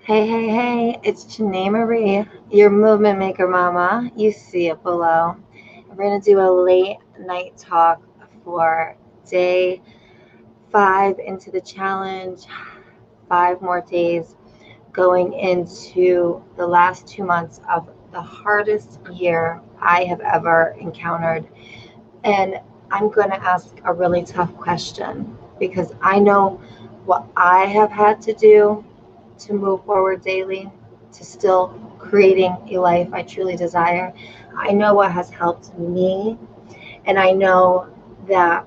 Hey, it's Janae Marie, your movement maker mama. You see it below. We're going to do a late night talk for day 5 into the challenge, 5 more days going into the last 2 months of the hardest year I have ever encountered. And I'm going to ask a really tough question because I know what I have had to do to move forward daily, to still creating a life I truly desire. I know what has helped me, and I know that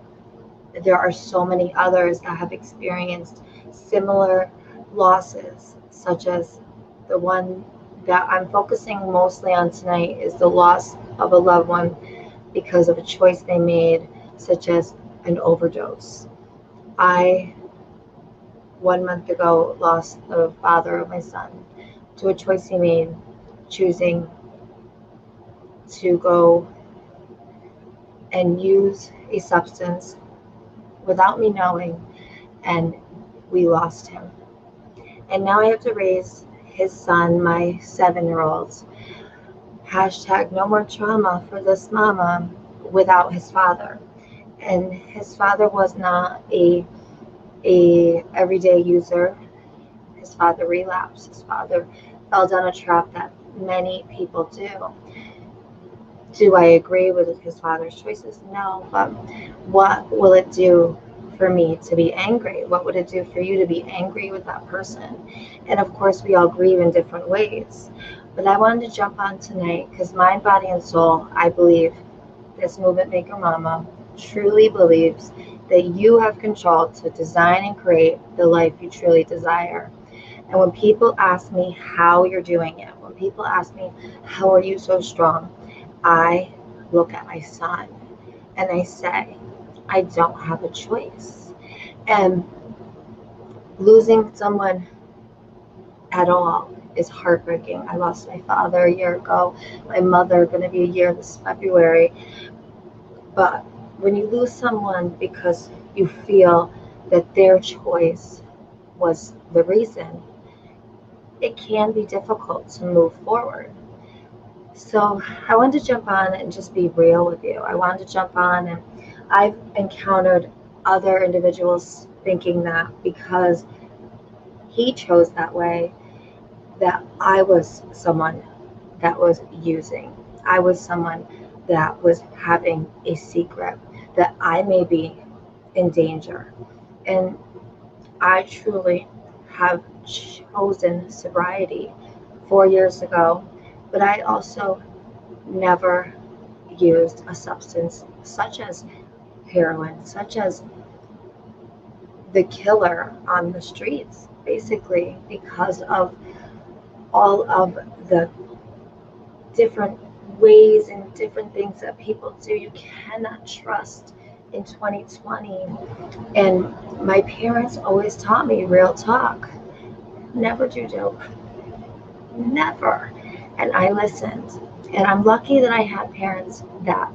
there are so many others that have experienced similar losses, such as the one that I'm focusing mostly on tonight is the loss of a loved one because of a choice they made, such as an overdose. I 1 month ago lost the father of my son to a choice he made, choosing to go and use a substance without me knowing, and we lost him. And now I have to raise his son, my 7-year-old. Hashtag no more trauma for this mama without his father. And his father was not a everyday user. His father relapsed. His father fell down a trap that many people do. Do I agree with his father's choices? No, but what will it do for me to be angry? What would it do for you to be angry with that person? And of course, we all grieve in different ways. But I wanted to jump on tonight because mind, body, and soul, I believe this movement maker mama truly believes that you have control to design and create the life you truly desire. And when people ask me how you're doing it, when people ask me, how are you so strong? I look at my son and I say, I don't have a choice. And losing someone at all is heartbreaking. I lost my father a year ago, my mother going to be a year this February. But when you lose someone because you feel that their choice was the reason, it can be difficult to move forward. So I wanted to jump on and just be real with you. I wanted to jump on, and I've encountered other individuals thinking that because he chose that way, that I was someone that was using. I was someone that was having a secret, that I may be in danger. And I truly have chosen sobriety 4 years ago, but I also never used a substance such as heroin, such as the killer on the streets, basically, because of all of the different ways and different things that people do. You cannot trust in 2020. And my parents always taught me real talk, never do dope, never. And I listened. And I'm lucky that I had parents that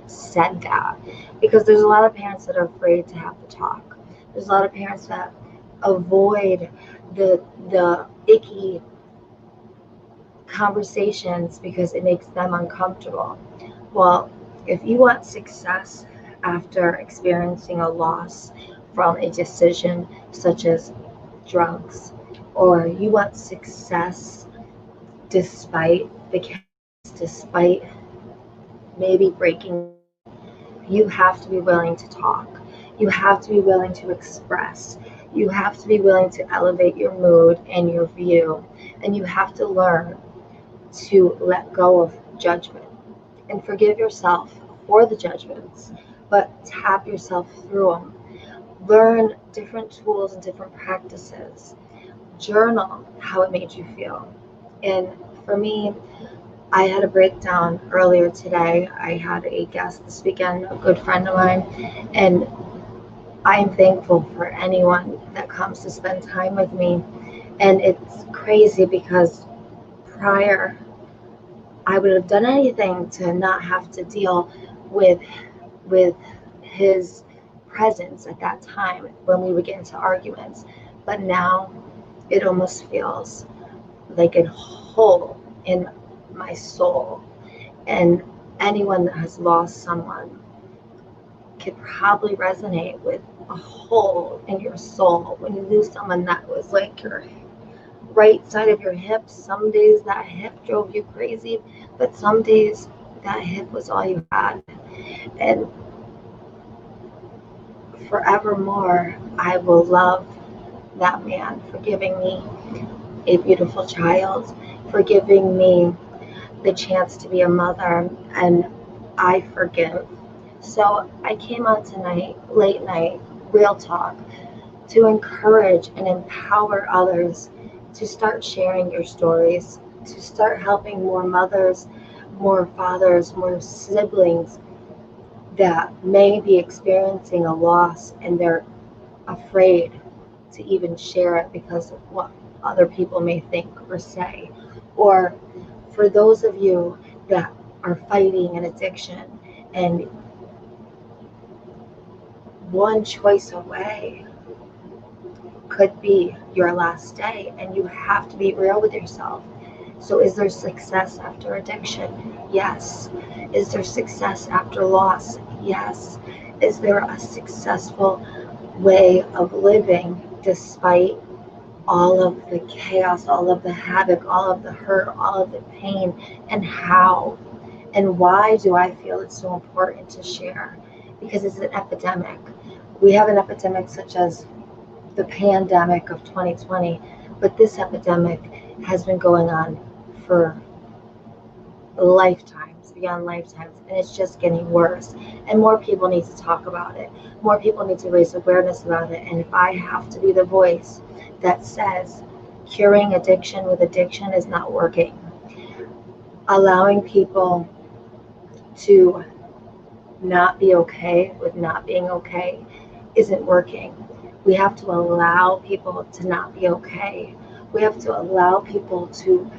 said that, because there's a lot of parents that are afraid to have the talk. There's a lot of parents that avoid the icky conversations because it makes them uncomfortable. Well, if you want success after experiencing a loss from a decision such as drugs, or you want success despite the chaos, despite maybe breaking down, you have to be willing to talk. You have to be willing to express. You have to be willing to elevate your mood and your view. And you have to learn to let go of judgment and forgive yourself for the judgments, but tap yourself through them. Learn different tools and different practices. Journal how it made you feel. And for me, I had a breakdown earlier today. I had a guest this weekend, a good friend of mine, and I am thankful for anyone that comes to spend time with me. And it's crazy because prior, I would have done anything to not have to deal with with his presence at that time when we would get into arguments. But now it almost feels like a hole in my soul. And anyone that has lost someone could probably resonate with a hole in your soul when you lose someone that was like your right side of your hip. Some days that hip drove you crazy, but some days that hip was all you had. And forevermore, I will love that man for giving me a beautiful child, for giving me the chance to be a mother, and I forgive. So I came on tonight, late night, real talk, to encourage and empower others to start sharing your stories, to start helping more mothers, more fathers, more siblings that may be experiencing a loss and they're afraid to even share it because of what other people may think or say. Or for those of you that are fighting an addiction and one choice away could be your last day, and you have to be real with yourself. So, is there success after addiction? Yes. Is there success after loss? Yes. Is there a successful way of living despite all of the chaos, all of the havoc, all of the hurt, all of the pain? And how? And why do I feel it's so important to share? Because it's an epidemic. We have an epidemic such as the pandemic of 2020, but this epidemic has been going on for lifetimes, beyond lifetimes, and it's just getting worse. And more people need to talk about it. More people need to raise awareness about it. And if I have to be the voice that says curing addiction with addiction is not working, allowing people to not be okay with not being okay isn't working. We have to allow people to not be okay. We have to allow people to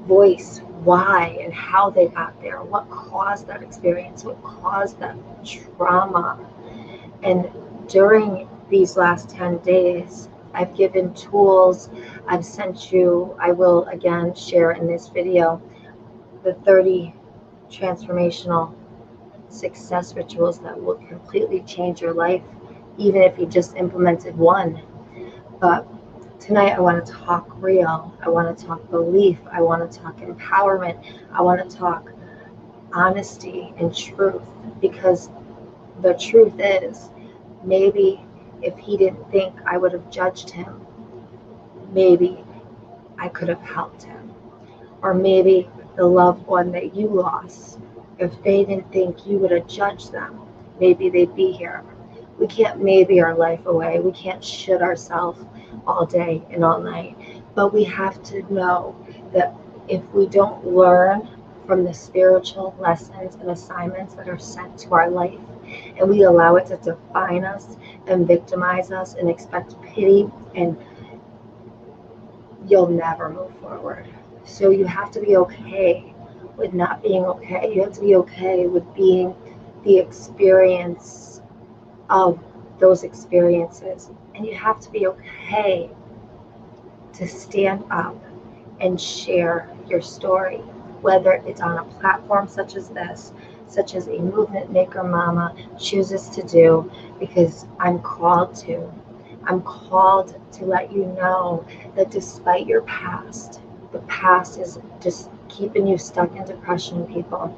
voice why and how they got there, what caused that experience, what caused that trauma. And during these last 10 days, I've given tools. I've sent you, I will again share in this video, the 30 transformational success rituals that will completely change your life, even if you just implemented one. But tonight I want to talk real. I want to talk belief. I want to talk empowerment. I want to talk honesty and truth, because the truth is, maybe if he didn't think I would have judged him, maybe I could have helped him. Or maybe the loved one that you lost, if they didn't think you would have judged them, maybe they'd be here. We can't maybe our life away. We can't shit ourselves all day and all night. But we have to know that if we don't learn from the spiritual lessons and assignments that are sent to our life, and we allow it to define us and victimize us and expect pity, and you'll never move forward. So you have to be okay with not being okay. You have to be okay with being the experience of those experiences. And you have to be okay to stand up and share your story, whether it's on a platform such as this, such as a movement maker mama chooses to do, because I'm called to. I'm called to let you know that despite your past, the past is just keeping you stuck in depression, people.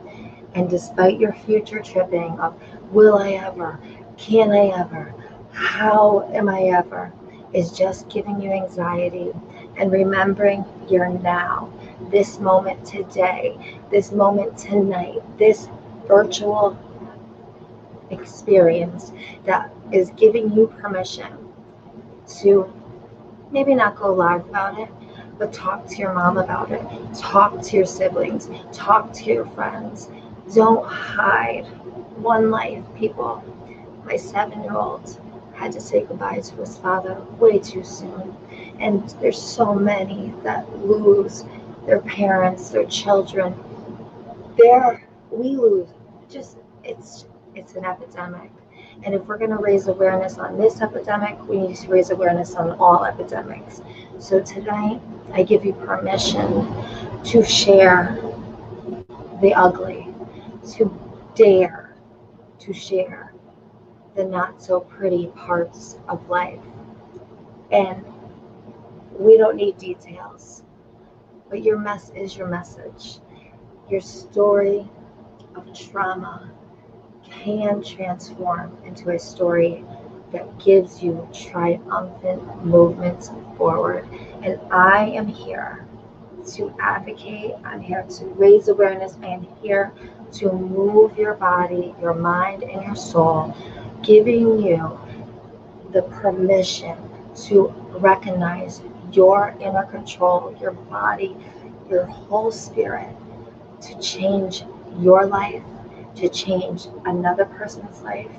And despite your future tripping of, will I ever? Can I ever? How am I ever? Is just giving you anxiety. And remembering your now, this moment today, this moment tonight, this virtual experience that is giving you permission to maybe not go live about it, but talk to your mom about it, talk to your siblings, talk to your friends. Don't hide. One life, people. My 7-year-old had to say goodbye to his father way too soon. And there's so many that lose their parents, their children. We lose. Just it's an epidemic. And if we're going to raise awareness on this epidemic, we need to raise awareness on all epidemics. So tonight, I give you permission to share the ugly, to dare to share the not so pretty parts of life. And we don't need details, but your mess is your message. Your story of trauma can transform into a story that gives you triumphant movements forward. And I am here to advocate. I'm here to raise awareness. I am here to move your body, your mind, and your soul, giving you the permission to recognize your inner control, your body, your whole spirit, to change your life, to change another person's life,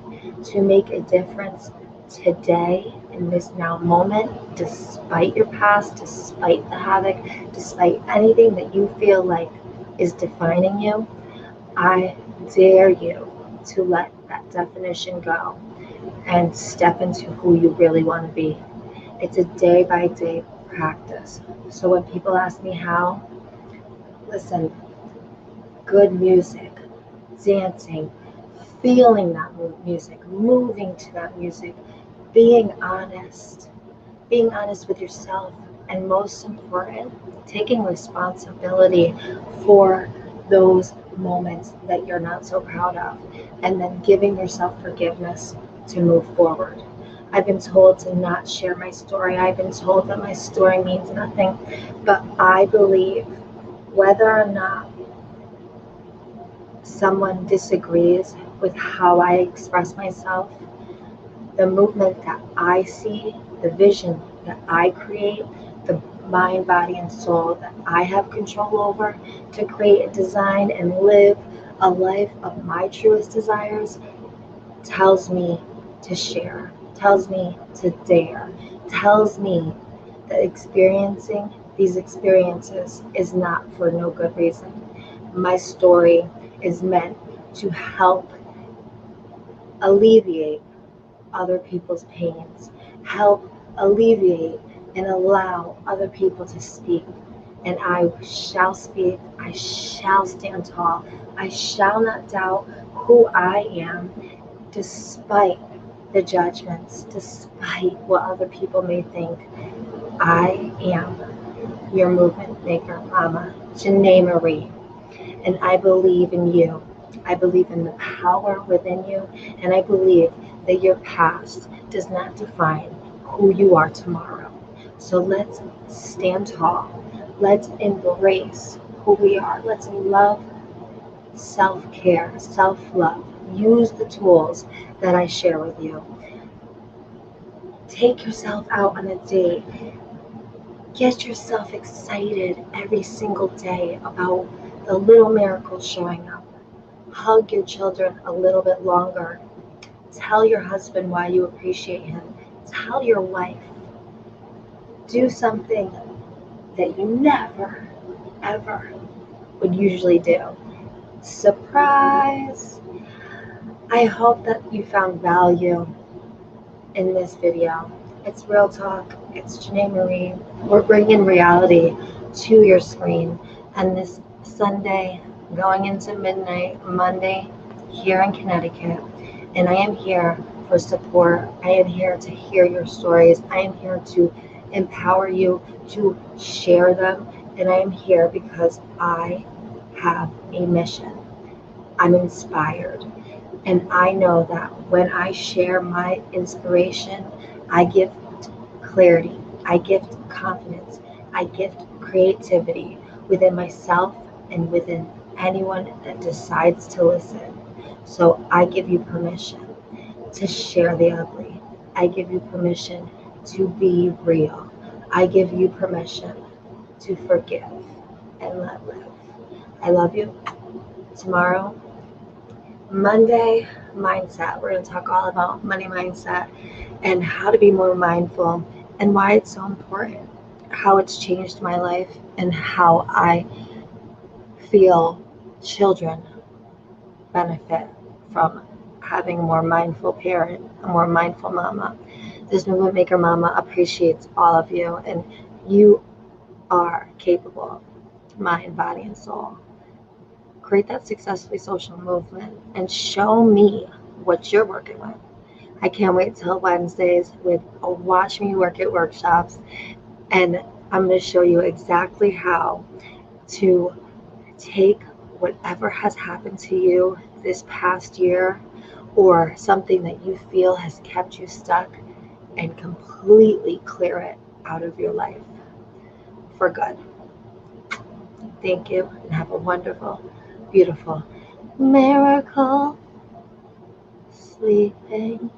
to make a difference today in this now moment, despite your past, despite the havoc, despite anything that you feel like is defining you. I dare you to let that definition go and step into who you really want to be. It's a day by day practice. So when people ask me how, listen, good music, dancing, feeling that music, moving to that music, being honest with yourself, and most important, taking responsibility for those moments that you're not so proud of, and then giving yourself forgiveness to move forward. I've been told to not share my story. I've been told that my story means nothing, but I believe whether or not someone disagrees with how I express myself, the movement that I see, the vision that I create, the mind, body, and soul that I have control over to create and design and live a life of my truest desires, tells me to share, tells me to dare, tells me that experiencing these experiences is not for no good reason. My story is meant to help alleviate other people's pains, help alleviate and allow other people to speak. And I shall speak, I shall stand tall, I shall not doubt who I am, despite the judgments, despite what other people may think. I am your movement maker, Mama, Janae Marie. And I believe in you. I believe in the power within you, and I believe that your past does not define who you are tomorrow. So let's stand tall. Let's embrace who we are. Let's love self-care, self-love. Use the tools that I share with you. Take yourself out on a date. Get yourself excited every single day about the little miracles showing up. Hug your children a little bit longer. Tell your husband why you appreciate him. Tell your wife. Do something that you never, ever would usually do. Surprise! I hope that you found value in this video. It's Real Talk. It's Janae Marie. We're bringing reality to your screen. And this Sunday, going into midnight, Monday, here in Connecticut. And I am here for support. I am here to hear your stories. I am here to empower you to share them. And I am here because I have a mission. I'm inspired. And I know that when I share my inspiration, I gift clarity, I gift confidence, I gift creativity within myself and within anyone that decides to listen. So I give you permission to share the ugly. I give you permission to be real. I give you permission to forgive and let live. I love you. Tomorrow, Monday, mindset. We're going to talk all about money mindset and how to be more mindful and why it's so important, how it's changed my life, and how I feel children benefit from having a more mindful parent, a more mindful mama. This Movement Maker Mama appreciates all of you, and you are capable, mind, body, and soul. Create that successfully social movement and show me what you're working with. I can't wait till Wednesdays with a Watch Me Work It workshops, and I'm going to show you exactly how to take whatever has happened to you this past year or something that you feel has kept you stuck and completely clear it out of your life for good. Thank you and have a wonderful, beautiful, miracle sleeping